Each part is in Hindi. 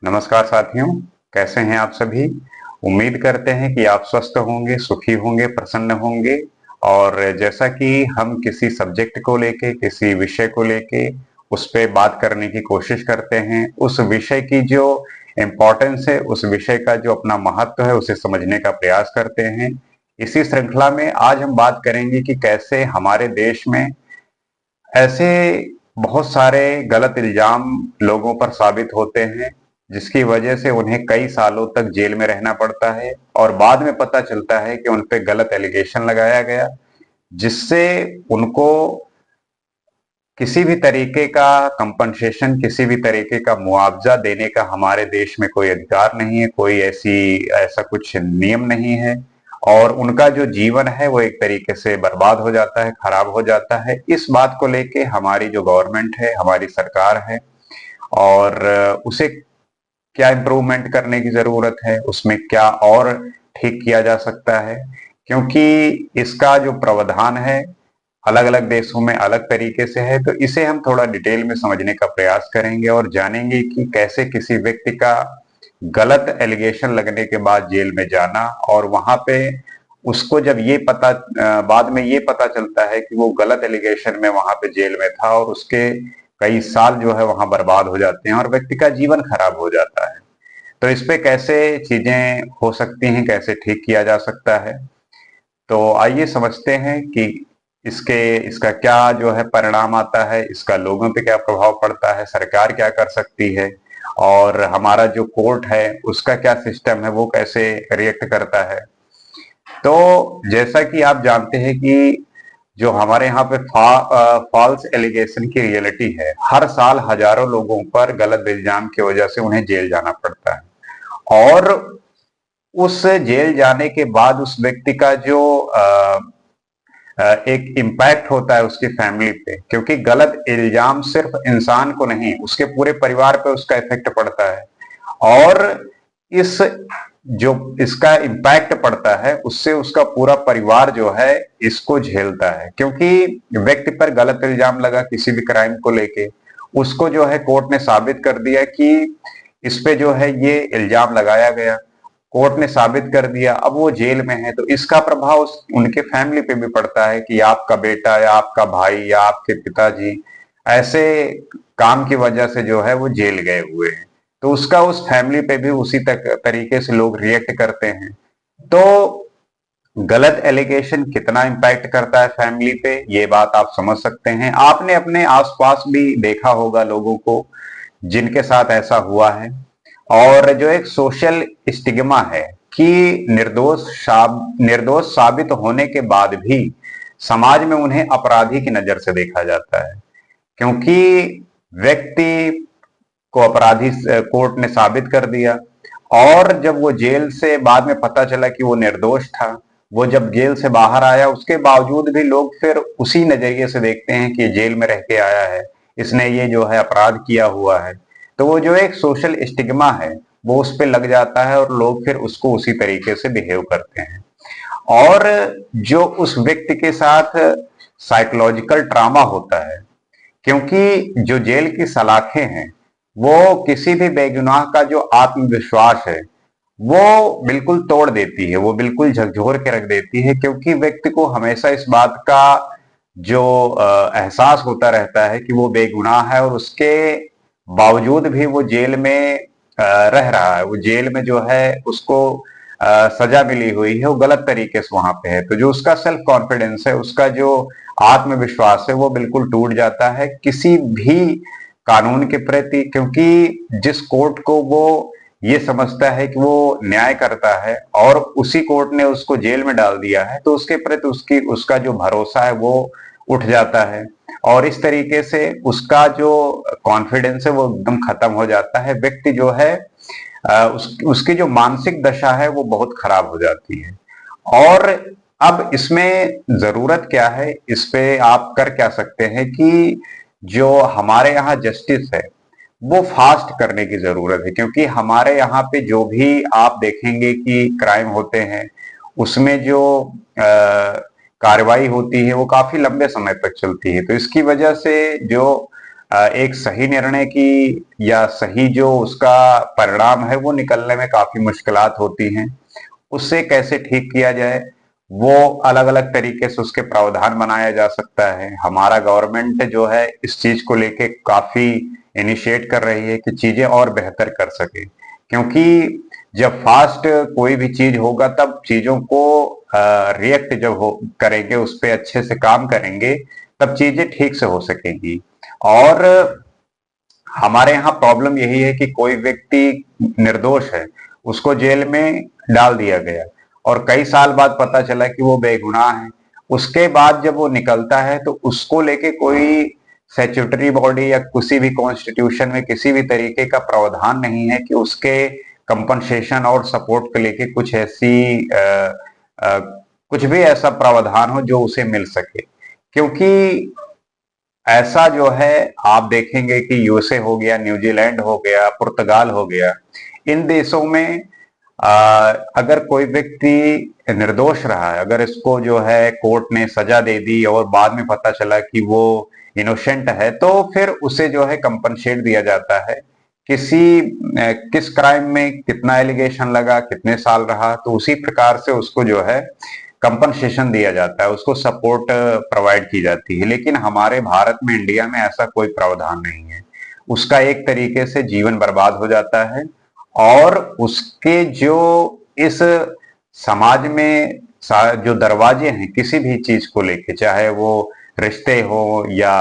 नमस्कार साथियों, कैसे हैं आप सभी। उम्मीद करते हैं कि आप स्वस्थ होंगे, सुखी होंगे, प्रसन्न होंगे। और जैसा कि हम किसी सब्जेक्ट को लेके, किसी विषय को लेके उस पे बात करने की कोशिश करते हैं, उस विषय की जो इम्पोर्टेंस है, उस विषय का जो अपना महत्व है, उसे समझने का प्रयास करते हैं। इसी श्रृंखला में आज हम बात करेंगे कि कैसे हमारे देश में ऐसे बहुत सारे गलत इल्जाम लोगों पर साबित होते हैं, जिसकी वजह से उन्हें कई सालों तक जेल में रहना पड़ता है और बाद में पता चलता है कि उन पे गलत एलिगेशन लगाया गया, जिससे उनको किसी भी तरीके का कंपनसेशन, किसी भी तरीके का मुआवजा देने का हमारे देश में कोई अधिकार नहीं है, कोई ऐसा कुछ नियम नहीं है। और उनका जो जीवन है वो एक तरीके से बर्बाद हो जाता है, खराब हो जाता है। इस बात को लेके हमारी जो गवर्नमेंट है, हमारी सरकार है, और उसे क्या इम्प्रूवमेंट करने की जरूरत है, उसमें क्या और ठीक किया जा सकता है। क्योंकि इसका जो प्रावधान है अलग अलग देशों में अलग तरीके से है, तो इसे हम थोड़ा डिटेल में समझने का प्रयास करेंगे और जानेंगे कि कैसे किसी व्यक्ति का गलत एलिगेशन लगने के बाद जेल में जाना, और वहां पे उसको जब बाद में ये पता चलता है कि वो गलत एलिगेशन में वहां पे जेल में था और उसके कई साल जो है वहां बर्बाद हो जाते हैं और व्यक्ति का जीवन खराब हो जाता है। तो इस पे कैसे चीजें हो सकती हैं, कैसे ठीक किया जा सकता है। तो आइए समझते हैं कि इसका क्या जो है परिणाम आता है, इसका लोगों पे क्या प्रभाव पड़ता है, सरकार क्या कर सकती है, और हमारा जो कोर्ट है उसका क्या सिस्टम है, वो कैसे रिएक्ट करता है। तो जैसा कि आप जानते हैं कि जो हमारे यहाँ पे फॉल्स एलिगेशन की रियलिटी है, हर साल हजारों लोगों पर गलत इल्जाम की वजह से उन्हें जेल जाना पड़ता है। और उस जेल जाने के बाद उस व्यक्ति का जो एक इम्पैक्ट होता है उसकी फैमिली पे, क्योंकि गलत इल्जाम सिर्फ इंसान को नहीं, उसके पूरे परिवार पे उसका इफेक्ट पड़ता है। और इस जो इसका इम्पैक्ट पड़ता है उससे उसका पूरा परिवार जो है इसको झेलता है, क्योंकि व्यक्ति पर गलत इल्जाम लगा किसी भी क्राइम को लेके, उसको जो है कोर्ट ने साबित कर दिया कि इस पे जो है ये इल्जाम लगाया गया, कोर्ट ने साबित कर दिया, अब वो जेल में है। तो इसका प्रभाव उनके फैमिली पे भी पड़ता है कि आपका बेटा या आपका भाई या आपके पिताजी ऐसे काम की वजह से जो है वो जेल गए हुए हैं। तो उसका उस फैमिली पे भी उसी तरीके से लोग रिएक्ट करते हैं। तो गलत एलिगेशन कितना इम्पैक्ट करता है फैमिली पे, ये बात आप समझ सकते हैं। आपने अपने आसपास भी देखा होगा लोगों को जिनके साथ ऐसा हुआ है। और जो एक सोशल स्टिग्मा है कि निर्दोष साबित होने के बाद भी समाज में उन्हें अपराधी की नजर से देखा जाता है, क्योंकि व्यक्ति को अपराधी कोर्ट ने साबित कर दिया। और जब वो जेल से बाद में पता चला कि वो निर्दोष था, वो जब जेल से बाहर आया उसके बावजूद भी लोग फिर उसी नजरिए से देखते हैं कि जेल में रह के आया है, इसने ये जो है अपराध किया हुआ है। तो वो जो एक सोशल स्टिग्मा है वो उस पर लग जाता है और लोग फिर उसको उसी तरीके से बिहेव करते हैं। और जो उस व्यक्ति के साथ साइकोलॉजिकल ट्रामा होता है, क्योंकि जो जेल की सलाखें हैं वो किसी भी बेगुनाह का जो आत्मविश्वास है वो बिल्कुल तोड़ देती है, वो बिल्कुल झकझोर के रख देती है, क्योंकि व्यक्ति को हमेशा इस बात का जो एहसास होता रहता है कि वो बेगुनाह है, और उसके बावजूद भी वो जेल में रह रहा है, वो जेल में जो है उसको सजा मिली हुई है, वो गलत तरीके से वहां पे है। तो जो उसका सेल्फ कॉन्फिडेंस है, उसका जो आत्मविश्वास है वो बिल्कुल टूट जाता है किसी भी कानून के प्रति, क्योंकि जिस कोर्ट को वो ये समझता है कि वो न्याय करता है और उसी कोर्ट ने उसको जेल में डाल दिया है, तो उसके प्रति उसकी उसका जो भरोसा है वो उठ जाता है। और इस तरीके से उसका जो कॉन्फिडेंस है वो एकदम खत्म हो जाता है। व्यक्ति जो है उसकी जो मानसिक दशा है वो बहुत खराब हो जाती है। और अब इसमें जरूरत क्या है, इस पे आप कर क्या सकते हैं कि जो हमारे यहाँ जस्टिस है वो फास्ट करने की जरूरत है, क्योंकि हमारे यहाँ पे जो भी आप देखेंगे कि क्राइम होते हैं उसमें जो कार्रवाई होती है वो काफी लंबे समय तक चलती है। तो इसकी वजह से जो एक सही निर्णय की या सही जो उसका परिणाम है वो निकलने में काफी मुश्किलात होती हैं। उससे कैसे ठीक किया जाए, वो अलग-अलग तरीके से उसके प्रावधान बनाया जा सकता है। हमारा गवर्नमेंट जो है इस चीज को लेके काफी इनिशिएट कर रही है कि चीजें और बेहतर कर सके। क्योंकि जब फास्ट कोई भी चीज होगा तब चीजों को रिएक्ट जब हो करेंगे, उस पे अच्छे से काम करेंगे, तब चीजें ठीक से हो सकेंगी। और हमारे यहाँ प्रॉब्लम यही है कि कोई व्यक्ति निर्दोष है, उसको जेल में डाल दिया गया और कई साल बाद पता चला कि वो बेगुनाह है। उसके बाद जब वो निकलता है तो उसको लेके कोई स्टैट्यूटरी बॉडी या किसी भी कॉन्स्टिट्यूशन में किसी भी तरीके का प्रावधान नहीं है कि उसके कंपनसेशन और सपोर्ट को लेके कुछ ऐसी अ, कुछ भी ऐसा प्रावधान हो जो उसे मिल सके। क्योंकि ऐसा जो है आप देखेंगे कि यूएसए हो गया, न्यूजीलैंड हो गया, पुर्तगाल हो गया, इन देशों में अगर कोई व्यक्ति निर्दोष रहा है, अगर इसको जो है कोर्ट ने सजा दे दी और बाद में पता चला कि वो इनोसेंट है, तो फिर उसे जो है कंपनसेट दिया जाता है। किस क्राइम में कितना एलिगेशन लगा, कितने साल रहा, तो उसी प्रकार से उसको जो है कंपनसेशन दिया जाता है, उसको सपोर्ट प्रोवाइड की जाती है। लेकिन हमारे भारत में, इंडिया में ऐसा कोई प्रावधान नहीं है। उसका एक तरीके से जीवन बर्बाद हो जाता है और उसके जो इस समाज में जो दरवाजे हैं किसी भी चीज को लेके, चाहे वो रिश्ते हो या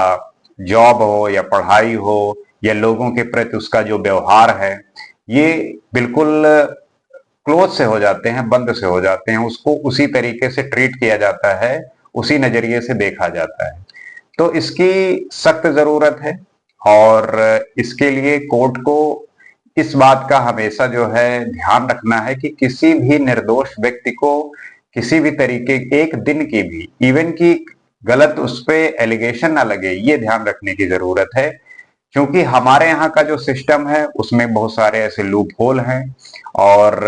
जॉब हो या पढ़ाई हो या लोगों के प्रति उसका जो व्यवहार है, ये बिल्कुल क्लोज से हो जाते हैं, बंद से हो जाते हैं। उसको उसी तरीके से ट्रीट किया जाता है, उसी नजरिए से देखा जाता है। तो इसकी सख्त जरूरत है और इसके लिए कोर्ट को इस बात का हमेशा जो है ध्यान रखना है कि किसी भी निर्दोष व्यक्ति को किसी भी तरीके, एक दिन की भी इवन की गलत उस पे एलिगेशन ना लगे, ये ध्यान रखने की जरूरत है। क्योंकि हमारे यहाँ का जो सिस्टम है उसमें बहुत सारे ऐसे लूप होल हैं और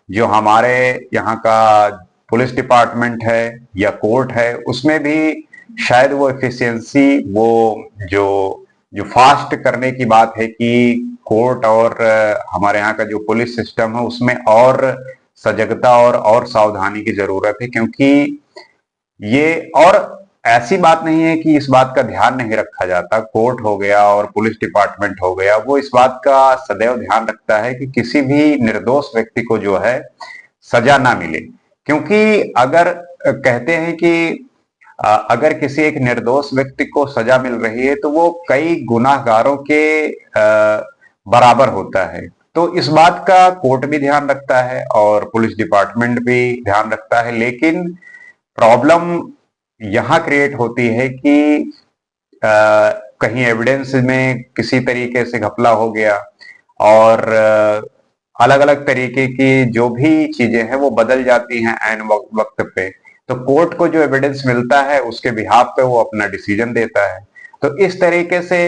जो हमारे यहाँ का पुलिस डिपार्टमेंट है या कोर्ट है, उसमें भी शायद वो एफिशिएंसी, वो जो जो फास्ट करने की बात है कि कोर्ट और हमारे यहाँ का जो पुलिस सिस्टम है उसमें और सजगता और सावधानी की जरूरत है। क्योंकि ये, और ऐसी बात नहीं है कि इस बात का ध्यान नहीं रखा जाता। कोर्ट हो गया और पुलिस डिपार्टमेंट हो गया, वो इस बात का सदैव ध्यान रखता है कि किसी भी निर्दोष व्यक्ति को जो है सजा ना मिले। क्योंकि अगर कहते हैं कि अगर किसी एक निर्दोष व्यक्ति को सजा मिल रही है तो वो कई गुनाहगारों के बराबर होता है। तो इस बात का कोर्ट भी ध्यान रखता है और पुलिस डिपार्टमेंट भी ध्यान रखता है। लेकिन प्रॉब्लम यहाँ क्रिएट होती है कि कहीं एविडेंस में किसी तरीके से घपला हो गया और अलग अलग तरीके की जो भी चीजें हैं वो बदल जाती हैं ऐन वक्त पे। तो कोर्ट को जो एविडेंस मिलता है उसके बिहाफ पे वो अपना डिसीजन देता है। तो इस तरीके से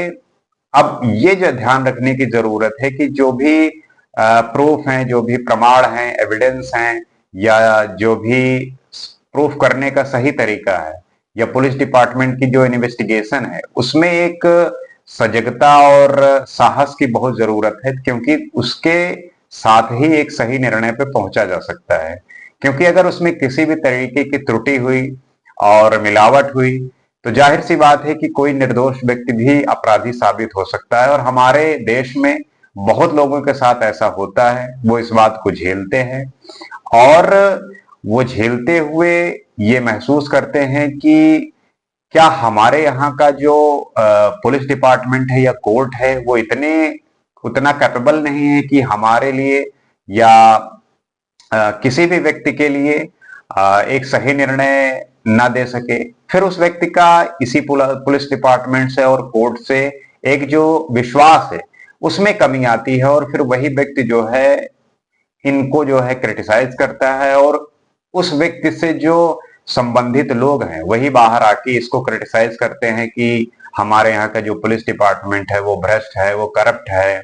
अब ये जो ध्यान रखने की जरूरत है कि जो भी प्रूफ हैं, जो भी प्रमाण हैं, एविडेंस हैं, या जो भी प्रूफ करने का सही तरीका है, या पुलिस डिपार्टमेंट की जो इन्वेस्टिगेशन है, उसमें एक सजगता और साहस की बहुत जरूरत है। क्योंकि उसके साथ ही एक सही निर्णय पे पहुंचा जा सकता है। क्योंकि अगर उसमें किसी भी तरीके की त्रुटि हुई और मिलावट हुई तो जाहिर सी बात है कि कोई निर्दोष व्यक्ति भी अपराधी साबित हो सकता है। और हमारे देश में बहुत लोगों के साथ ऐसा होता है, वो इस बात को झेलते हैं और वो झेलते हुए ये महसूस करते हैं कि क्या हमारे यहाँ का जो पुलिस डिपार्टमेंट है या कोर्ट है वो उतना कैपेबल नहीं है कि हमारे लिए या किसी भी व्यक्ति के लिए एक सही निर्णय ना दे सके। फिर उस व्यक्ति का इसी पुलिस डिपार्टमेंट से और कोर्ट से एक जो विश्वास है उसमें कमी आती है और फिर वही व्यक्ति जो है इनको जो है क्रिटिसाइज करता है और उस व्यक्ति से जो संबंधित लोग हैं वही बाहर आके इसको क्रिटिसाइज करते हैं कि हमारे यहाँ का जो पुलिस डिपार्टमेंट है वो भ्रष्ट है, वो करप्ट है,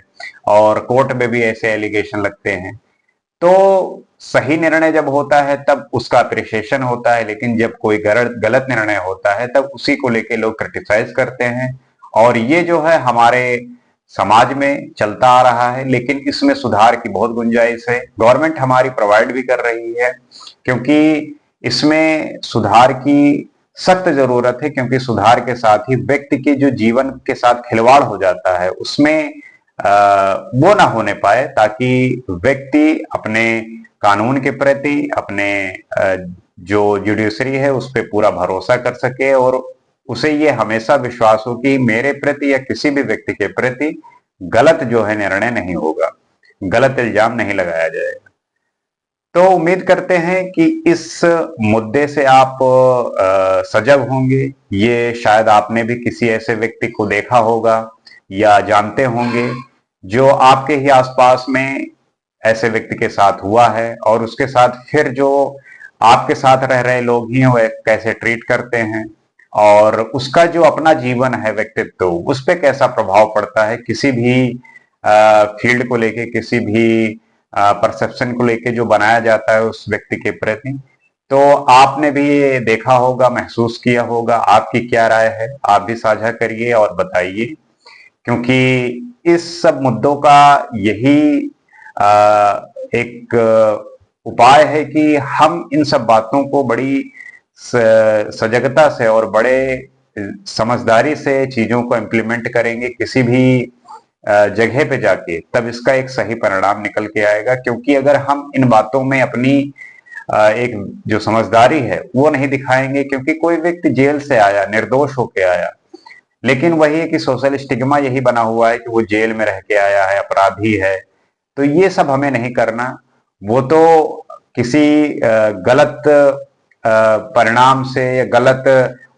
और कोर्ट में भी ऐसे एलिगेशन लगते हैं। तो सही निर्णय जब होता है तब उसका अप्रिसिएशन होता है, लेकिन जब कोई गलत गलत निर्णय होता है तब उसी को लेके लोग क्रिटिसाइज करते हैं और ये जो है हमारे समाज में चलता आ रहा है, लेकिन इसमें सुधार की बहुत गुंजाइश है। गवर्नमेंट हमारी प्रोवाइड भी कर रही है, क्योंकि इसमें सुधार की सख्त जरूरत है, क्योंकि सुधार के साथ ही व्यक्ति के जो जीवन के साथ खिलवाड़ हो जाता है उसमें वो ना होने पाए, ताकि व्यक्ति अपने कानून के प्रति, अपने जो जुडिशरी है उस पर पूरा भरोसा कर सके, और उसे ये हमेशा विश्वास हो कि मेरे प्रति या किसी भी व्यक्ति के प्रति गलत जो है निर्णय नहीं होगा, गलत इल्जाम नहीं लगाया जाएगा। तो उम्मीद करते हैं कि इस मुद्दे से आप सजग होंगे। ये शायद आपने भी किसी ऐसे व्यक्ति को देखा होगा या जानते होंगे जो आपके ही आसपास में ऐसे व्यक्ति के साथ हुआ है, और उसके साथ फिर जो आपके साथ रह रहे लोग ही वह कैसे ट्रीट करते हैं, और उसका जो अपना जीवन है, व्यक्तित्व, उस पर कैसा प्रभाव पड़ता है किसी भी फील्ड को लेके, किसी भी परसेप्शन को लेके जो बनाया जाता है उस व्यक्ति के प्रति। तो आपने भी ये देखा होगा, महसूस किया होगा। आपकी क्या राय है, आप भी साझा करिए और बताइए, क्योंकि इस सब मुद्दों का यही एक उपाय है कि हम इन सब बातों को बड़ी सजगता से और बड़े समझदारी से चीजों को इम्प्लीमेंट करेंगे किसी भी जगह पे जाके, तब इसका एक सही परिणाम निकल के आएगा। क्योंकि अगर हम इन बातों में अपनी एक जो समझदारी है वो नहीं दिखाएंगे, क्योंकि कोई व्यक्ति जेल से आया, निर्दोष होके आया, लेकिन वही है कि सोशल स्टिग्मा यही बना हुआ है कि वो जेल में रह के आया है, अपराधी है। तो ये सब हमें नहीं करना। वो तो किसी गलत परिणाम से या गलत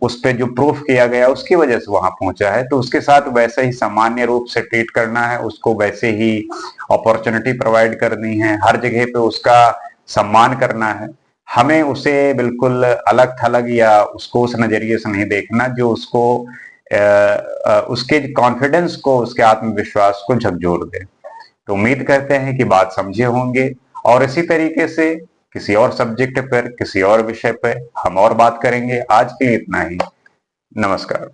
उस पर जो प्रूफ किया गया उसकी वजह से वहां पहुंचा है, तो उसके साथ वैसे ही सामान्य रूप से ट्रीट करना है, उसको वैसे ही अपॉर्चुनिटी प्रोवाइड करनी है, हर जगह पे उसका सम्मान करना है। हमें उसे बिल्कुल अलग थलग या उसको उस नजरिए से नहीं देखना जो उसको उसके कॉन्फिडेंस को, उसके आत्मविश्वास को झकझोर दे। तो उम्मीद करते हैं कि बात समझे होंगे, और इसी तरीके से किसी और सब्जेक्ट पर, किसी और विषय पर हम और बात करेंगे। आज के लिए इतना ही। नमस्कार।